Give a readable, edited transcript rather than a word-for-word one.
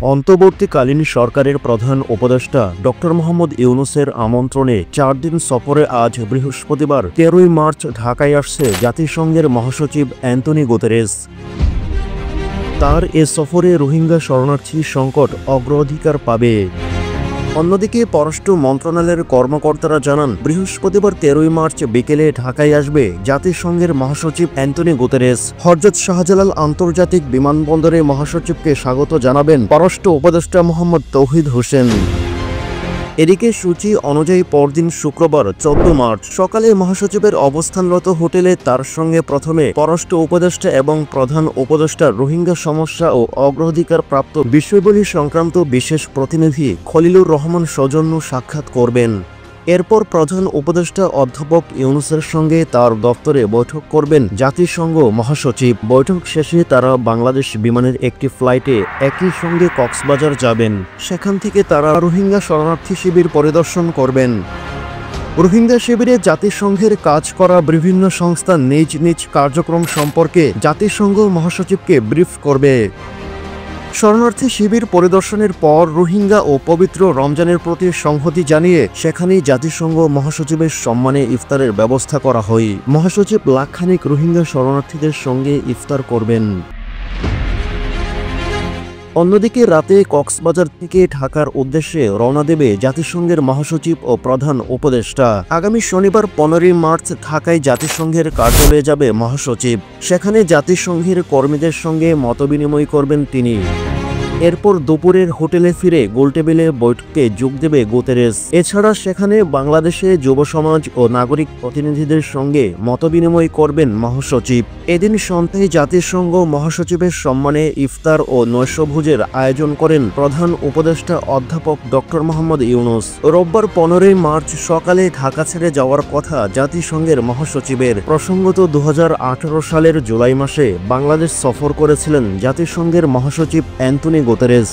অন্তর্বর্তীকালীন সরকারের প্রধান উপদেষ্টা ডক্টর মোহাম্মদ ইউনূসের আমন্ত্রণে ৪ দিন সফরে আজ বৃহস্পতিবার ১৩ই মার্চ ঢাকায় আসছে জাতিসংঘের মহাসচিব অ্যান্তোনি গুতেরেস। তার এ সফরে রোহিঙ্গা শরণার্থী সংকট অগ্রাধিকার পাবে। অন্যদিকে পররাষ্ট্র মন্ত্রণালয়ের কর্মকর্তারা জানান, বৃহস্পতিবার ১৩ই মার্চ বিকেলে ঢাকায় আসবে জাতিসংঘের মহাসচিব অ্যান্তোনি গুতেরেস। হযরত শাহজালাল আন্তর্জাতিক বিমানবন্দরে মহাসচিবকে স্বাগত জানাবেন পররাষ্ট্র উপদেষ্টা মোহাম্মদ তৌহিদ হোসেন। এদিকে সূচি অনুযায়ী পরদিন শুক্রবার ১৪ মার্চ সকালে মহাসচিবের অবস্থানরত হোটেলে তার সঙ্গে প্রথমে পররাষ্ট্র উপদেষ্টা এবং প্রধান উপদেষ্টা রোহিঙ্গা সমস্যা ও অগ্রাধিকার প্রাপ্ত বিষয়বলী সংক্রান্ত বিশেষ প্রতিনিধি খলিলুর রহমান সৌজন্য সাক্ষাৎ করবেন। এরপর প্রধান উপদেষ্টা অধ্যাপক ইউনূসের সঙ্গে তার দফতরে বৈঠক করবেন জাতিসংঘ মহাসচিব। বৈঠক শেষে তারা বাংলাদেশ বিমানের একটি ফ্লাইটে একই সঙ্গে কক্সবাজার যাবেন। সেখান থেকে তারা রোহিঙ্গা শরণার্থী শিবির পরিদর্শন করবেন। রোহিঙ্গা শিবিরে জাতিসংঘের কাজ করা বিভিন্ন সংস্থা নিজ নিজ কার্যক্রম সম্পর্কে জাতিসংঘ মহাসচিবকে ব্রিফ করবে। শরণার্থী শিবির পরিদর্শনের পর রোহিঙ্গা ও পবিত্র রমজানের প্রতি সংহতি জানিয়ে সেখানেই জাতিসংঘ মহাসচিবের সম্মানে ইফতারের ব্যবস্থা করা হয়। মহাসচিব লাখখানিক রোহিঙ্গা শরণার্থীদের সঙ্গে ইফতার করবেন। অন্যদিকে রাতে কক্সবাজার থেকে ঢাকার উদ্দেশ্যে রওনা দেবে জাতিসংঘের মহাসচিব ও প্রধান উপদেষ্টা। আগামী শনিবার ১৫ই মার্চ ঢাকায় জাতিসংঘের কার্যালয়ে যাবে মহাসচিব। সেখানে জাতিসংঘের কর্মীদের সঙ্গে মতবিনিময় করবেন তিনি। এরপর দুপুরের হোটেলে ফিরে গোলটেবিলে বৈঠকে যোগ দেবে গুতেরেস। এছাড়া সেখানে বাংলাদেশে যুব সমাজ ও নাগরিক প্রতিনিধিদের সঙ্গে মতবিনিময় করবেন মহাসচিব। এদিন সন্ধ্যায় জাতিসংঘ মহাসচিবের সম্মানে ইফতার ও নৈশভোজের আয়োজন করেন প্রধান উপদেষ্টা অধ্যাপক ডক্টর মোহাম্মদ ইউনূস। রোববার ১৫ই মার্চ সকালে ঢাকা ছেড়ে যাওয়ার কথা জাতিসংঘের মহাসচিবের। প্রসঙ্গত ২০১৮ সালের জুলাই মাসে বাংলাদেশ সফর করেছিলেন জাতিসংঘের মহাসচিব অ্যান্তোনি গুতেরেস।